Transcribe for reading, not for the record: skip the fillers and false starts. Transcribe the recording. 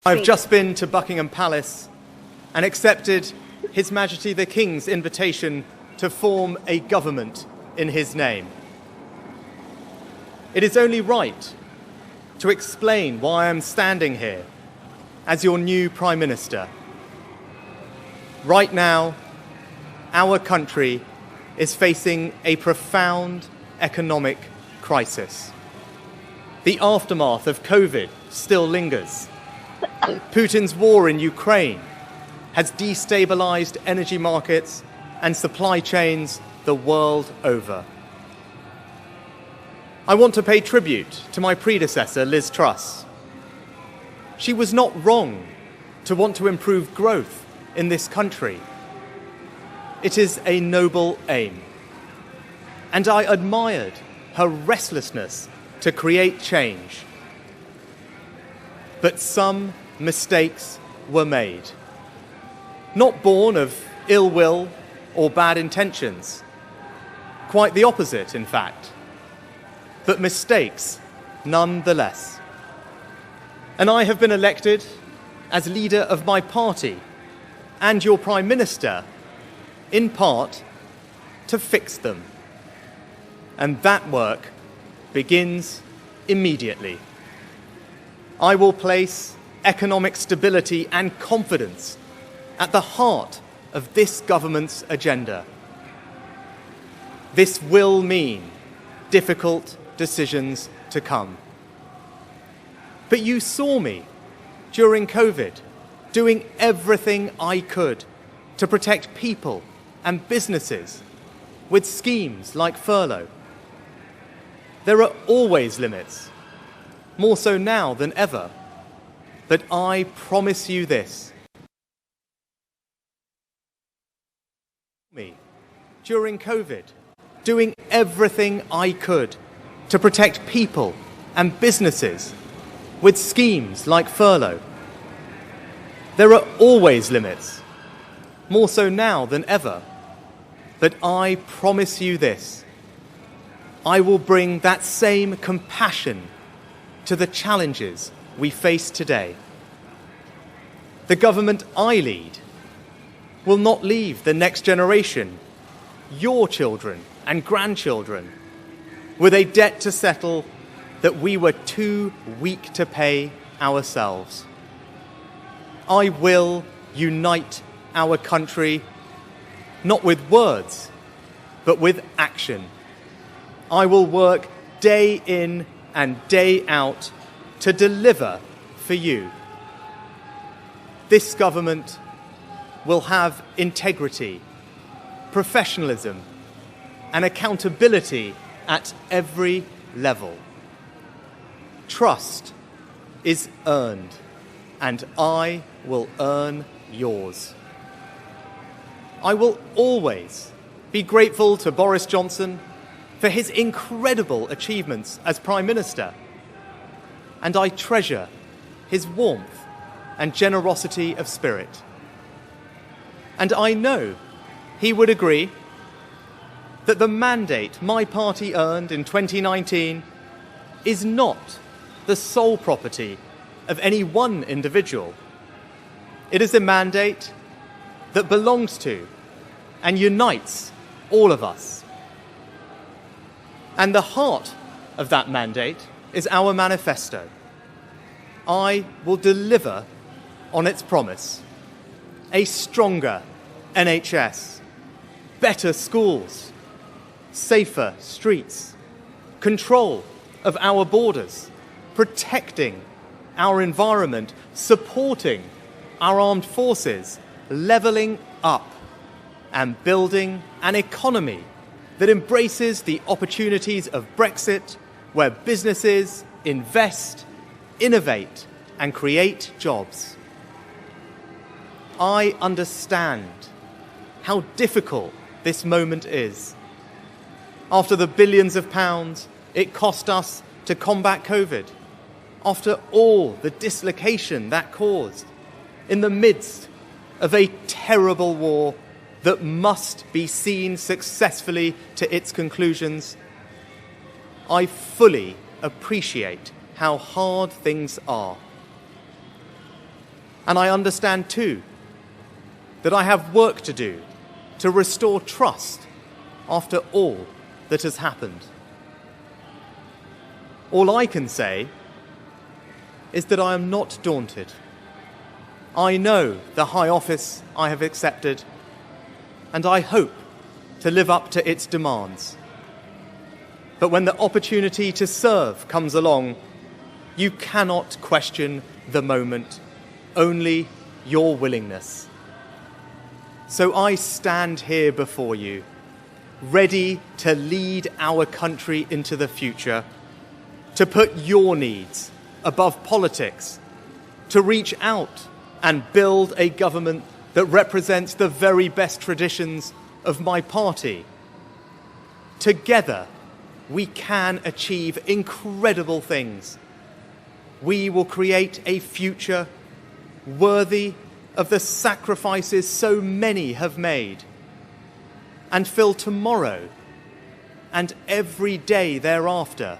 I've just been to Buckingham Palace and accepted His Majesty the King's invitation to form a government in his name. It is only right to explain why I am standing here as your new Prime Minister. Right now, our country is facing a profound economic crisis. The aftermath of COVID still lingers. Putin's war in Ukraine has destabilized energy markets and supply chains the world over. I want to pay tribute to my predecessor, Liz Truss. She was not wrong to want to improve growth in this country. It is a noble aim. And I admired her restlessness to create change. But some mistakes were made. Not born of ill will or bad intentions. Quite the opposite, in fact. But mistakes nonetheless. And I have been elected as leader of my party and your Prime Minister, in part, to fix them. And that work begins immediately. I will place economic stability and confidence at the heart of this government's agenda. This will mean difficult decisions to come. But you saw me during COVID doing everything I could to protect people and businesses with schemes like furlough. There are always limits, more so now than ever. But I promise you this. Me during COVID, doing everything I could to protect people and businesses with schemes like furlough. There are always limits, more so now than ever. But I promise you this. I will bring that same compassion to the challenges we face today. The government I lead will not leave the next generation, your children and grandchildren, with a debt to settle that we were too weak to pay ourselves. I will unite our country, not with words, but with action. I will work day in and day out to deliver for you. This government will have integrity, professionalism, and accountability at every level. Trust is earned, and I will earn yours. I will always be grateful to Boris Johnson for his incredible achievements as Prime Minister, and I treasure his warmth and generosity of spirit. And I know he would agree that the mandate my party earned in 2019 is not the sole property of any one individual. It is a mandate that belongs to and unites all of us. And the heart of that mandate is our manifesto. I will deliver on its promise. A stronger NHS, better schools, safer streets, control of our borders, protecting our environment, supporting our armed forces, levelling up, and building an economy that embraces the opportunities of Brexit, where businesses invest, innovate, and create jobs. I understand how difficult this moment is. After the billions of pounds it cost us to combat COVID, after all the dislocation that caused, in the midst of a terrible war that must be seen successfully to its conclusions, I fully appreciate how hard things are. And I understand too that I have work to do to restore trust after all that has happened. All I can say is that I am not daunted. I know the high office I have accepted, and I hope to live up to its demands. But when the opportunity to serve comes along, you cannot question the moment, only your willingness. So I stand here before you, ready to lead our country into the future, to put your needs above politics, to reach out and build a government that represents the very best traditions of my party. Together, we can achieve incredible things. We will create a future worthy of the sacrifices so many have made, and fill tomorrow and every day thereafter